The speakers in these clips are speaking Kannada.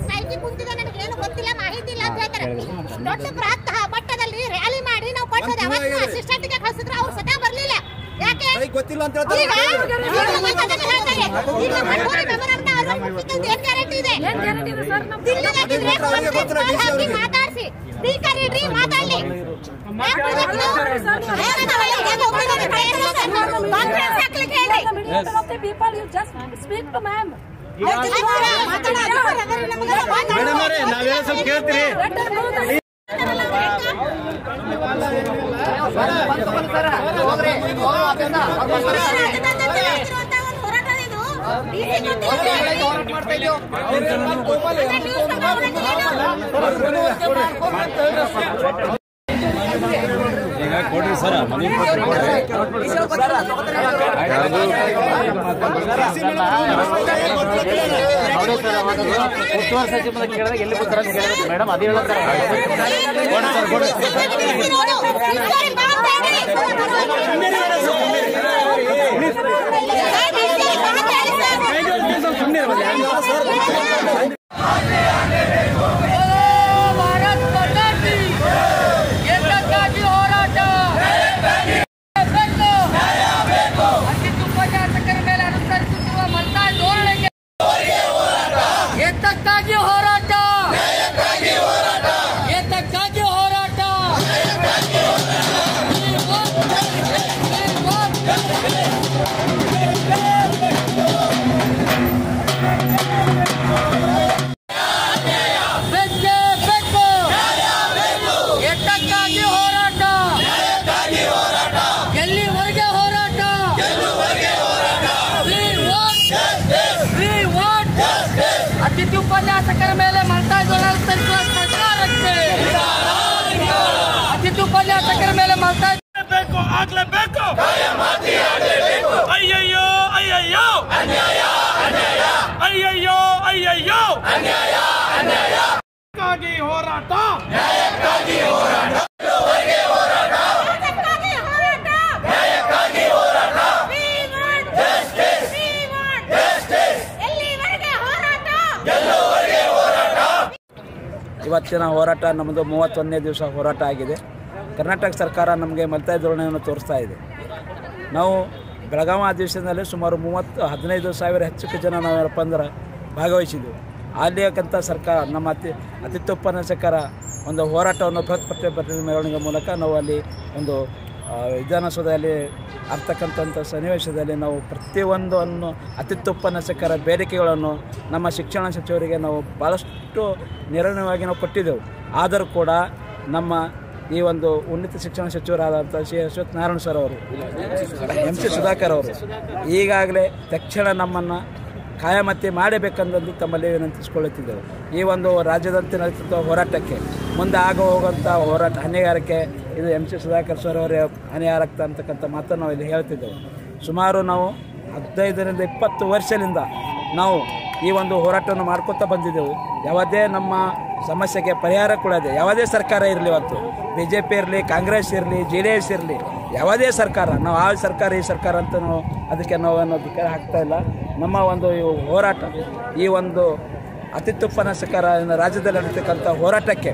ಸ್ಟ್ರೈಕಿ ಕುಂತಿದೆ, ನನಗೇನು ಗೊತ್ತಿಲ್ಲ, ಮಾಹಿತಿ ಇಲ್ಲ ಅಂತ ಹೇಳ್ತಾರೆ. ದೊಡ್ಡ ಮಟ್ಟದಲ್ಲಿ ರ್ಯಾಲಿ ಮಾಡಿ ನಾವು ಕೊಟ್ಟೋದು. ಅವತ್ತು ಅಸಿಸ್ಟೆಂಟ್ಗೆ ಕಳಿಸಿದ್ರು, ಅವ್ರು ಸದಾ ಬರಲಿಲ್ಲ. ಯಾಕೆ ಗೊತ್ತಿಲ್ಲ ಅಂತ ಹೇಳ್ತಾರೆ. ಮಾತಾಡಿಸಿ ಸ್ಪೀಕರ್ ಇಡ್ರಿ, ಮಾತಾಡ್ಲಿ. ಕೊಡ್ರಿ ಸರ್, ಉಸ್ತುವಾರಿ ಸಚಿವ ಕೇಳಿದಾಗ ಎಲ್ಲಿ ಕೂತಾರ ಮೇಡಮ್, ಅದೇ ಹೇಳ್ತಾರೆ. ಅತಿಥಿ ಉಪನ್ಯಾಸಕರ ಮೇಲೆ ಮಲ್ತಾಯಿ ಸರ್ಕಾರಕ್ಕೆ, ಅತಿಥಿ ಉಪನ್ಯಾಸಕರ ಮೇಲೆ ಮಲ್ತಾಯಿ ಆಗ್ಲೇಬೇಕು. ಅಯ್ಯಯ್ಯೋ ಅಯ್ಯಯ್ಯೋ ಅಯ್ಯಯ್ಯೋ ಅಯ್ಯಯ್ಯೋ ನ್ಯಾಯಕ್ಕಾಗಿ ಹೋರಾಟ, ನ್ಯಾಯಕ್ಕಾಗಿ ಹೋರಾಟ, ಇವತ್ತಿನ ಹೋರಾಟ ನಮ್ಮದು 31ನೇ ದಿವಸ ಹೋರಾಟ ಆಗಿದೆ. ಕರ್ನಾಟಕ ಸರ್ಕಾರ ನಮಗೆ ಮಲ್ತಾಯಿ ಧೋರಣೆಯನ್ನು ತೋರಿಸ್ತಾ ಇದೆ. ನಾವು ಬೆಳಗಾವಿ ಅಧಿವೇಶನದಲ್ಲಿ ಸುಮಾರು 15,000 ಹೆಚ್ಚು ಜನ ನಾವೇನಪ್ಪ ಅಂದ್ರೆ ಭಾಗವಹಿಸಿದ್ವಿ. ಅಲ್ಲಿಯಕ್ಕಂಥ ಸರ್ಕಾರ ನಮ್ಮ ಅತಿಥಿ ಉಪನ್ಯಾಸಕರ ಒಂದು ಹೋರಾಟವನ್ನು ಬೃಹತ್ ಮೆರವಣಿಗೆ ಮೂಲಕ ನಾವು ಅಲ್ಲಿ ಒಂದು ವಿಧಾನಸೌಧದಲ್ಲಿ ಆಗ್ತಕ್ಕಂಥ ಸನ್ನಿವೇಶದಲ್ಲಿ ನಾವು ಪ್ರತಿಯೊಂದನ್ನು ಅತಿಥಿ ಉಪನ್ಯಾಸಕರ ಬೇಡಿಕೆಗಳನ್ನು ನಮ್ಮ ಶಿಕ್ಷಣ ಸಚಿವರಿಗೆ ನಾವು ಭಾಳಷ್ಟು ನಿರ್ಣಯವಾಗಿ ನಾವು ಕೊಟ್ಟಿದ್ದೆವು. ಆದರೂ ಕೂಡ ನಮ್ಮ ಈ ಒಂದು ಉನ್ನತ ಶಿಕ್ಷಣ ಸಚಿವರಾದಂಥ ಶ್ರೀ ಅಶ್ವಥ್ ನಾರಾಯಣ ಸರ್ ಅವರು, MC ಸುಧಾಕರ್ ಅವರು ಈಗಾಗಲೇ ತಕ್ಷಣ ನಮ್ಮನ್ನು ಖಾಯಮತಿ ಮಾಡಬೇಕೆಂದು ತಮ್ಮಲ್ಲಿ ವಿನಂತಿಸಿಕೊಳ್ಳುತ್ತಿದ್ದೆವು. ಈ ಒಂದು ರಾಜ್ಯದಂತೆ ನಡೆಸುತ್ತ ಹೋರಾಟಕ್ಕೆ ಮುಂದೆ ಹೋಗುವಂಥ ಹೋರಾಟ ಹೊಣೆಗಾರಿಕೆ ಇದು MC ಸುಧಾಕರ್ ಸರ್ ಅವರೇ ಹೊಣೆಗಾರಕ್ತ ಅಂತಕ್ಕಂಥ ಮಾತನ್ನು ನಾವು ಇಲ್ಲಿ ಹೇಳ್ತಿದ್ದೆವು. ಸುಮಾರು ನಾವು 15ರಿಂದ 20 ವರ್ಷದಿಂದ ನಾವು ಈ ಒಂದು ಹೋರಾಟವನ್ನು ಮಾಡ್ಕೊತಾ ಬಂದಿದ್ದೆವು. ಯಾವುದೇ ನಮ್ಮ ಸಮಸ್ಯೆಗೆ ಪರಿಹಾರ ಕೊಡೋದೆ ಯಾವುದೇ ಸರ್ಕಾರ ಇರಲಿ, ಇವತ್ತು BJP ಇರಲಿ, ಕಾಂಗ್ರೆಸ್ ಇರಲಿ, JDS ಇರಲಿ, ಯಾವುದೇ ಸರ್ಕಾರ, ನಾವು ಆ ಸರ್ಕಾರ ಈ ಸರ್ಕಾರ ಅಂತ ನಾವು ಅದಕ್ಕೆ ನಾವು ಧಿಕ್ಕಾರ ಹಾಕ್ತಾ ಇಲ್ಲ. ನಮ್ಮ ಒಂದು ಹೋರಾಟ ಈ ಒಂದು ಅತಿಥಿ ಉಪನ್ಯಾಸಕರ ರಾಜ್ಯದಲ್ಲಿ ನಡೀತಕ್ಕಂಥ ಹೋರಾಟಕ್ಕೆ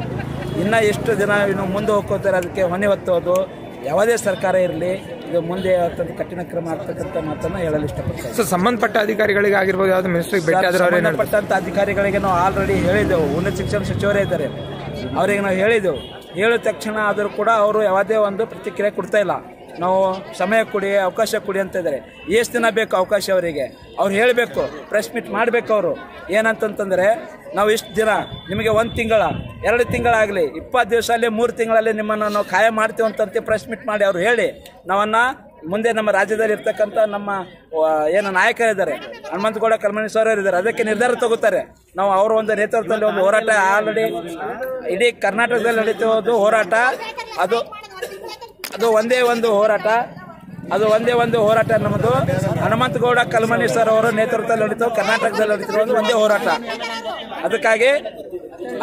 ಇನ್ನೂ ಎಷ್ಟು ದಿನ ಇನ್ನು ಮುಂದೆ ಹೋಗ್ಕೋತಾರೆ, ಅದಕ್ಕೆ ಹೊಣೆ ಹೊತ್ತೋದು ಯಾವುದೇ ಸರ್ಕಾರ ಇರಲಿ ಇದು ಮುಂದೆ ಕಠಿಣ ಕ್ರಮ ಆಗ್ತಕ್ಕಂಥ ಮಾತನ್ನು ಹೇಳಲು ಇಷ್ಟಪಡ್ತಾರೆ. ಸೊ ಸಂಬಂಧಪಟ್ಟ ಅಧಿಕಾರಿಗಳಿಗೆ ಆಗಿರ್ಬೋದು, ಯಾವ್ದು ಮಿನಿಸ್ಟ್ರಿಗೆ ಭೇಟಿ ಆದ್ರೆ ಸಂಬಂಧಪಟ್ಟಂಥ ಅಧಿಕಾರಿಗಳಿಗೆ ನಾವು ಆಲ್ರೆಡಿ ಹೇಳಿದ್ದೆವು. ಉನ್ನತ ಶಿಕ್ಷಣ ಸಚಿವರೇ ಇದ್ದಾರೆ, ಅವರಿಗೆ ನಾವು ಹೇಳಿದ್ದೆವು. ಹೇಳಿದ ತಕ್ಷಣ ಆದರೂ ಕೂಡ ಅವರು ಯಾವುದೇ ಒಂದು ಪ್ರತಿಕ್ರಿಯೆ ಕೊಡ್ತಾ ಇಲ್ಲ. ನಾವು ಸಮಯ ಕೊಡಿ, ಅವಕಾಶ ಕೊಡಿ ಅಂತ ಇದ್ದಾರೆ. ಎಷ್ಟು ದಿನ ಬೇಕು ಅವಕಾಶ ಅವರಿಗೆ? ಅವ್ರು ಹೇಳಬೇಕು, ಪ್ರೆಸ್ ಮೀಟ್ ಮಾಡಬೇಕು. ಅವರು ಏನಂತಂತಂದರೆ ನಾವು ಇಷ್ಟು ದಿನ ನಿಮಗೆ 1 ತಿಂಗಳ 2 ತಿಂಗಳಾಗಲಿ 20 ದಿವಸ ಅಲ್ಲಿ 3 ತಿಂಗಳಲ್ಲಿ ನಿಮ್ಮನ್ನು ನಾವು ಖಾಯ ಮಾಡ್ತೀವಿ ಅಂತಂತೆ ಪ್ರೆಸ್ ಮೀಟ್ ಮಾಡಿ ಅವ್ರು ಹೇಳಿ ನಾವನ್ನು ಮುಂದೆ ನಮ್ಮ ರಾಜ್ಯದಲ್ಲಿ ಇರ್ತಕ್ಕಂಥ ನಮ್ಮ ಏನು ನಾಯಕರಿದ್ದಾರೆ, ಹನುಮಂತಗೌಡ ಕಲ್ಮಣಿ ಸರ್ ಇದ್ದಾರೆ, ಅದಕ್ಕೆ ನಿರ್ಧಾರ ತಗೋತಾರೆ. ನಾವು ಅವರ ಒಂದು ನೇತೃತ್ವದಲ್ಲಿ ಒಂದು ಹೋರಾಟ ಆಲ್ರೆಡಿ ಇಡೀ ಕರ್ನಾಟಕದಲ್ಲಿ ನಡೀತಿರೋದು ಹೋರಾಟ. ಅದು ಒಂದೇ ಒಂದು ಹೋರಾಟ ನಮ್ಮದು. ಹನುಮಂತಗೌಡ ಕಲ್ಮಣಿ ಸರ್ ಅವರ ನೇತೃತ್ವದಲ್ಲಿ ನಡೀತಾವೆ, ಕರ್ನಾಟಕದಲ್ಲಿ ನಡೀತಿರೋ ಒಂದೇ ಹೋರಾಟ. ಅದಕ್ಕಾಗಿ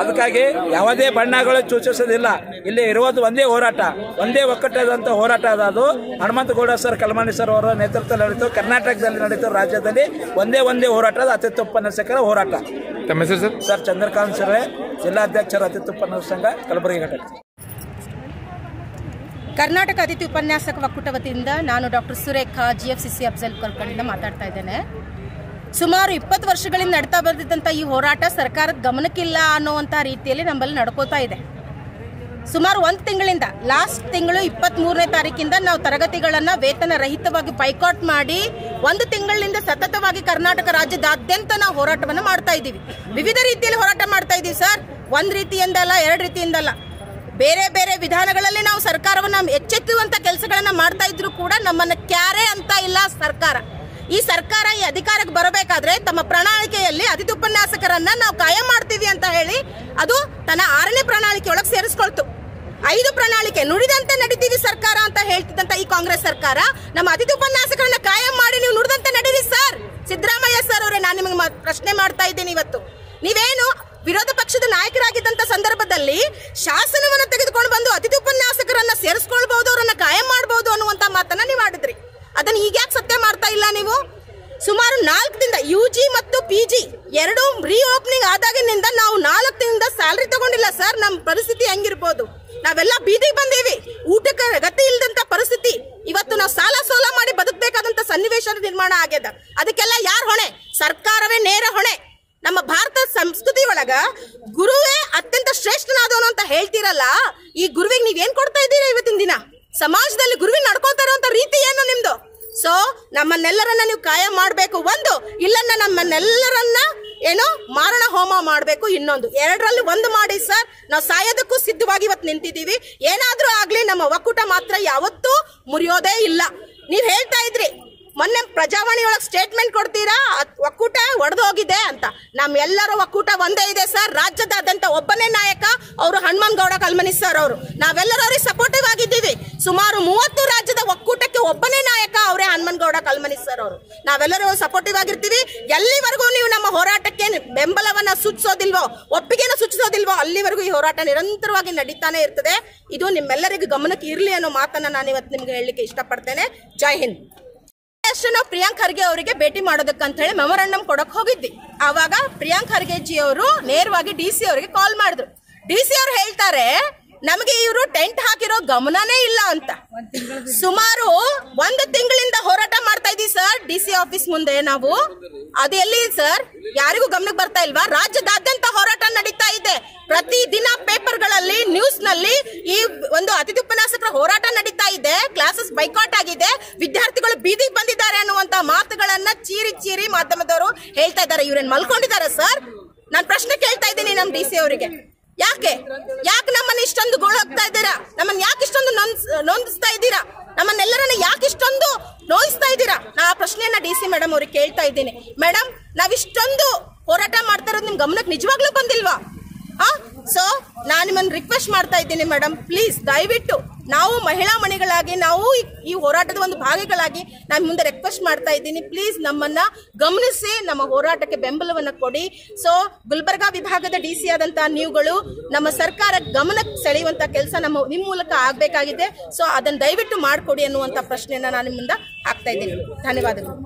ಅದಕ್ಕಾಗಿ ಯಾವುದೇ ಬಣ್ಣಗಳು ಸೂಚಿಸೋದಿಲ್ಲ. ಇಲ್ಲಿ ಇರುವುದು ಒಂದೇ ಹೋರಾಟ, ಒಂದೇ ಒಕ್ಕಟ್ಟಾದಂಥ ಹೋರಾಟ ಅದು. ಹನುಮಂತಗೌಡ ಸರ್, ಕಲ್ಮಾಣಿ ಸರ್ ಅವರ ನೇತೃತ್ವದಲ್ಲಿ ನಡೀತು, ಕರ್ನಾಟಕದಲ್ಲಿ ನಡೀತು, ರಾಜ್ಯದಲ್ಲಿ ಒಂದೇ ಹೋರಾಟದ ಅತಿಥಿ ಉಪನ್ಯಾಸಕರ ಹೋರಾಟ. ತಮ್ಮ ಹೆಸರು ಸರ್? ಸರ್ ಚಂದ್ರಕಾಂತ್ ಸರ್, ಜಿಲ್ಲಾಧ್ಯಕ್ಷರ ಅತಿಥಿ ಉಪನ್ಯಾಸಕ ಸಂಘ ಕಲಬುರಗಿ ಘಟಕ. ಕರ್ನಾಟಕ ಅತಿಥಿ ಉಪನ್ಯಾಸಕ ಒಕ್ಕೂಟ ವತಿಯಿಂದ ನಾನು ಡಾಕ್ಟರ್ ಸುರೇಖಾ, GFCC ಅಫ್ಜಲ್ ಕಲ್ಕಂಡಿಂದ ಮಾತಾಡ್ತಾ ಇದ್ದೇನೆ. ಸುಮಾರು 20 ವರ್ಷಗಳಿಂದ ನಡ್ತಾ ಬಂದಿದ್ದಂಥ ಈ ಹೋರಾಟ ಸರ್ಕಾರದ ಗಮನಕ್ಕಿಲ್ಲ ಅನ್ನುವಂಥ ರೀತಿಯಲ್ಲಿ ನಮ್ಮಲ್ಲಿ ನಡ್ಕೋತಾ ಇದೆ. ಸುಮಾರು 1 ತಿಂಗಳಿಂದ, ಲಾಸ್ಟ್ ತಿಂಗಳು 23ನೇ ತಾರೀಕಿಂದ ನಾವು ತರಗತಿಗಳನ್ನು ವೇತನ ರಹಿತವಾಗಿ ಬೈಕಾಟ್ ಮಾಡಿ 1 ತಿಂಗಳಿಂದ ಸತತವಾಗಿ ಕರ್ನಾಟಕ ರಾಜ್ಯದಾದ್ಯಂತ ನಾವು ಹೋರಾಟವನ್ನು ಮಾಡ್ತಾ ಇದ್ದೀವಿ. ವಿವಿಧ ರೀತಿಯಲ್ಲಿ ಹೋರಾಟ ಮಾಡ್ತಾ ಇದ್ದೀವಿ ಸರ್. 1 ರೀತಿಯಿಂದಲ್ಲ, 2 ರೀತಿಯಿಂದಲ್ಲ, ಬೇರೆ ಬೇರೆ ವಿಧಾನಗಳಲ್ಲಿ ನಾವು ಸರ್ಕಾರವನ್ನು ಎಚ್ಚೆತ್ತುವಂಥ ಕೆಲಸಗಳನ್ನು ಮಾಡ್ತಾ ಇದ್ರು ಕೂಡ ನಮ್ಮನ್ನು ಕ್ಯಾರೆ ಅಂತ ಇಲ್ಲ ಸರ್ಕಾರ. ಈ ಸರ್ಕಾರ ಈ ಅಧಿಕಾರಕ್ಕೆ ಬರಬೇಕಾದ್ರೆ ತಮ್ಮ ಪ್ರಣಾಳಿಕೆಯಲ್ಲಿ ಅತಿಥಿ ಉಪನ್ಯಾಸಕರನ್ನ ನಾವು ಕಾಯಂ ಮಾಡ್ತೀವಿ ಅಂತ ಹೇಳಿ ಅದು ತನ್ನ 6ನೇ ಪ್ರಣಾಳಿಕೆ ಒಳಗೆ ಸೇರಿಸ್ಕೊಳ್ತು. 5 ಪ್ರಣಾಳಿಕೆ ನುಡಿದಂತೆ ನಡೀತೀವಿ ಸರ್ಕಾರ ಅಂತ ಹೇಳ್ತಿದ್ದಂತ ಈ ಕಾಂಗ್ರೆಸ್ ಸರ್ಕಾರ ನಮ್ಮ ಅತಿಥಿ ಉಪನ್ಯಾಸಕರನ್ನ ಕಾಯಂ ಮಾಡಿ ನೀವು ನುಡಿದಂತೆ ನಡೀರಿ ಸರ್. ಸಿದ್ದರಾಮಯ್ಯ ಸರ್ ಅವರೇ, ನಾನು ನಿಮಗೆ ಪ್ರಶ್ನೆ ಮಾಡ್ತಾ ಇದ್ದೀನಿ ಇವತ್ತು. ನೀವೇನು ವಿರೋಧ ಪಕ್ಷದ ನಾಯಕರಾಗಿದ್ದಂತ ಸಂದರ್ಭದಲ್ಲಿ ಶಾಸನವನ್ನು ತೆಗೆದುಕೊಂಡು ಬಂದು ಅತಿಥಿ ಉಪನ್ಯಾಸಕರನ್ನ ಸೇರಿಸ್ಕೊಳ್ಬಹುದು, ಅವರನ್ನ ಕಾಯಂ ಮಾಡಬಹುದು ಅನ್ನುವಂತ ಮಾತನ್ನ ನೀವು ಮಾಡಿದ್ರಿ. ಅದನ್ನ ಈಗ ಯಾಕೆ ಸತ್ಯ ಮಾಡ್ತಾ ಇಲ್ಲ ನೀವು? ಸುಮಾರು 4 ದಿನದ UG ಮತ್ತು PG ಎರಡು ರೀಓಪನಿಂಗ್ ಆದಾಗಿನಿಂದ ನಾವು 4 ದಿನದಿಂದ ಸ್ಯಾಲರಿ ತಗೊಂಡಿಲ್ಲ ಸರ್. ನಮ್ಮ ಪರಿಸ್ಥಿತಿ ಹೆಂಗಿರ್ಬೋದು? ನಾವೆಲ್ಲ ಬೀದಿಗೆ ಬಂದೀವಿ, ಊಟಕ್ಕೆ ಗತಿ ಇಲ್ಲದಂತ ಪರಿಸ್ಥಿತಿ. ಇವತ್ತು ನಾವು ಸಾಲ ಸೋಲ ಮಾಡಿ ಬದುಕಬೇಕಾದಂತ ಸನ್ನಿವೇಶ ನಿರ್ಮಾಣ ಆಗ್ಯದ. ಅದಕ್ಕೆಲ್ಲ ಯಾರು ಹೊಣೆ? ಸರ್ಕಾರವೇ ನೇರ ಹೊಣೆ. ನಮ್ಮ ಭಾರತ ಸಂಸ್ಕೃತಿ ಒಳಗ ಗುರುವೇ ಅತ್ಯಂತ ಶ್ರೇಷ್ಠನಾದವನು ಅಂತ ಹೇಳ್ತೀರಲ್ಲ, ಈ ಗುರುವಿಗೆ ನೀವೇನ್ ಕೊಡ್ತಾ ಇದ್ದೀರಾ ಇವತ್ತಿನ ದಿನ? ಸಮಾಜದಲ್ಲಿ ಗುರುವಿನ ನಡ್ಕೊಳ್ತಾ ಇರುವಂತ ರೀತಿ ಏನು ನಿಮ್ದು? ಸೊ ನಮ್ಮನ್ನೆಲ್ಲರನ್ನ ನೀವು ಕಾಯಂ ಮಾಡಬೇಕು. ಒಂದು, ಇಲ್ಲನ್ನ ನಮ್ಮನ್ನೆಲ್ಲರನ್ನ ಏನೋ ಮಾರಣ ಹೋಮ ಮಾಡಬೇಕು. ಇನ್ನೊಂದು, 2ರಲ್ಲಿ 1 ಮಾಡಿ ಸರ್. ನಾವು ಸಾಯೋದಕ್ಕೂ ಸಿದ್ಧವಾಗಿ ಇವತ್ತು ನಿಂತಿದ್ದೀವಿ. ಏನಾದ್ರೂ ಆಗ್ಲಿ ನಮ್ಮ ಒಕ್ಕೂಟ ಮಾತ್ರ ಯಾವತ್ತೂ ಮುರಿಯೋದೇ ಇಲ್ಲ. ನೀವ್ ಹೇಳ್ತಾ ಇದ್ರಿ ಮೊನ್ನೆ ಪ್ರಜಾವಾಣಿ ಒಳಗೆ ಸ್ಟೇಟ್ಮೆಂಟ್ ಕೊಡ್ತೀರಾ ಒಕ್ಕೂಟ ಒಡೆದು ಹೋಗಿದೆ ಅಂತ. ನಮ್ಮೆಲ್ಲರ ಒಕ್ಕೂಟ ಒಂದೇ ಇದೆ ಸರ್. ರಾಜ್ಯದಾದ್ಯಂತ ಒಬ್ಬನೇ ನಾಯಕ, ಅವರು ಹನುಮಂತಗೌಡ ಕಲ್ಮನಿ ಸರ್ ಅವರು. ನಾವೆಲ್ಲರೂ ಅವ್ರಿಗೆ ಸಪೋರ್ಟಿವ್ ಆಗಿದ್ದೀವಿ. ಸುಮಾರು 30 ರಾಜ್ಯದ ಒಕ್ಕೂಟಕ್ಕೆ ಒಬ್ಬನೇ ನಾಯಕ ಅವರೇ ಹನುಮಂತಗೌಡ ಕಲ್ಮನಿ ಸರ್ ಅವರು. ನಾವೆಲ್ಲರೂ ಸಪೋರ್ಟಿವ್ ಆಗಿರ್ತೀವಿ. ಎಲ್ಲಿವರೆಗೂ ನೀವು ನಮ್ಮ ಹೋರಾಟಕ್ಕೆ ಬೆಂಬಲವನ್ನ ಸೂಚಿಸೋದಿಲ್ವೋ, ಒಪ್ಪಿಗೆನ ಸೂಚಿಸೋದಿಲ್ವೋ, ಅಲ್ಲಿವರೆಗೂ ಈ ಹೋರಾಟ ನಿರಂತರವಾಗಿ ನಡೀತಾನೆ ಇರ್ತದೆ. ಇದು ನಿಮ್ಮೆಲ್ಲರಿಗೂ ಗಮನಕ್ಕೆ ಇರಲಿ ಅನ್ನೋ ಮಾತನ್ನ ನಾನು ಇವತ್ತು ನಿಮ್ಗೆ ಹೇಳಲಿಕ್ಕೆ ಇಷ್ಟಪಡ್ತೇನೆ. ಜೈ ಹಿಂದ್. ನಾವು ಪ್ರಿಯಾಂಕ್ ಖರ್ಗೆ ಅವರಿಗೆ ಭೇಟಿ ಮಾಡೋದಕ್ಕಂತ ಹೇಳಿ ಮೆಮೊರಾಂಡಮ್ ಕೊಡಕ್ ಹೋಗಿದ್ವಿ. ಆವಾಗ ಪ್ರಿಯಾಂಕ್ ಖರ್ಗೆ ಜಿ ಅವರು ನೇರವಾಗಿ DC ಅವರಿಗೆ ಕಾಲ್ ಮಾಡಿದ್ರು. DC ಅವರು ಹೇಳ್ತಾರೆ, ನಮಗೆ ಇವರು ಟೆಂಟ್ ಹಾಕಿರೋ ಗಮನನೇ ಇಲ್ಲ ಅಂತ. ಸುಮಾರು 1 ತಿಂಗಳಿಂದ ಹೋರಾಟ ಮಾಡ್ತಾ ಇದೀವಿ ಸರ್ DC ಆಫೀಸ್ ಮುಂದೆ ನಾವು. ಅದು ಎಲ್ಲಿ ಸರ್? ಯಾರಿಗೂ ಗಮನಕ್ಕೆ ಬರ್ತಾ ಇಲ್ವಾ? ರಾಜ್ಯದಾದ್ಯಂತ ಹೋರಾಟ ನಡೀತಾ ಇದೆ. ಪ್ರತಿ ದಿನ ಪೇಪರ್ಗಳಲ್ಲಿ, ನ್ಯೂಸ್ ನಲ್ಲಿ ಈ ಒಂದು ಅತಿಥಿ ಉಪನ್ಯಾಸಕರ ಹೋರಾಟ ನಡೀತಾ ಇದೆ. ಕ್ಲಾಸಸ್ ಬೈಕಾಟ್ ಆಗಿದೆ, ವಿದ್ಯಾರ್ಥಿಗಳು ಬೀದಿಗೆ ಬಂದಿದ್ದಾರೆ ಅನ್ನುವಂತ ಮಾತುಗಳನ್ನ ಚೀರಿ ಮಾಧ್ಯಮದವರು ಹೇಳ್ತಾ ಇದ್ದಾರೆ. ಇವ್ರೇನ್ ಮಲ್ಕೊಂಡಿದ್ದಾರೆ ಸರ್? ನಾನು ಪ್ರಶ್ನೆ ಕೇಳ್ತಾ ಇದ್ದೀನಿ ನಮ್ಮ DC ಅವರಿಗೆ. ಯಾಕೆ ನಮ್ಮನ್ನ ಇಷ್ಟೊಂದು ಗೋಳಾಗ್ತಾ ಇದ್ದೀರಾ? ನಮ್ಮನ್ನ ಯಾಕೆ ಇಷ್ಟೊಂದು ನೊಂದಿಸ್ತಾ ಇದ್ದೀರಾ? ನಮ್ಮನ್ನೆಲ್ಲರನ್ನ ಯಾಕೆ ಇಷ್ಟೊಂದು ನೋಯಿಸ್ತಾ ಇದ್ದೀರಾ? ನಾ ಆ ಪ್ರಶ್ನೆಯನ್ನ DC ಮೇಡಮ್ ಅವ್ರಿಗೆ ಕೇಳ್ತಾ ಇದ್ದೀನಿ. ಮೇಡಮ್, ನಾವಿಷ್ಟೊಂದು ಹೋರಾಟ ಮಾಡ್ತಾ ಇರೋದು ನಿಮ್ ಗಮನಕ್ಕೆ ನಿಜವಾಗ್ಲೂ ಬಂದಿಲ್ವಾ? ಸೊ ನಾನು ನಿಮ್ಮನ್ನು ರಿಕ್ವೆಸ್ಟ್ ಮಾಡ್ತಾ ಇದ್ದೀನಿ ಮೇಡಮ್, ಪ್ಲೀಸ್ ದಯವಿಟ್ಟು ನಾವು ಮಹಿಳಾ ಮಣಿಗಳಾಗಿ, ನಾವು ಈ ಹೋರಾಟದ ಒಂದು ಭಾಗಗಳಾಗಿ ನಾನು ಮುಂದೆ ರಿಕ್ವೆಸ್ಟ್ ಮಾಡ್ತಾ ಇದ್ದೀನಿ. ಪ್ಲೀಸ್ ನಮ್ಮನ್ನ ಗಮನಿಸಿ, ನಮ್ಮ ಹೋರಾಟಕ್ಕೆ ಬೆಂಬಲವನ್ನು ಕೊಡಿ. ಸೊ ಗುಲ್ಬರ್ಗಾ ವಿಭಾಗದ DC ಆದಂತಹ ನೀವುಗಳು ನಮ್ಮ ಸರ್ಕಾರ ಗಮನಕ್ಕೆ ಸೆಳೆಯುವಂತ ಕೆಲಸ ನಿಮ್ಮ ಮೂಲಕ ಆಗ್ಬೇಕಾಗಿದೆ. ಸೊ ಅದನ್ನ ದಯವಿಟ್ಟು ಮಾಡಿಕೊಡಿ ಅನ್ನುವಂತ ಪ್ರಶ್ನೆಯನ್ನ ನಾನು ನಿಮ್ಮಿಂದ ಹಾಕ್ತಾ ಇದ್ದೀನಿ. ಧನ್ಯವಾದಗಳು.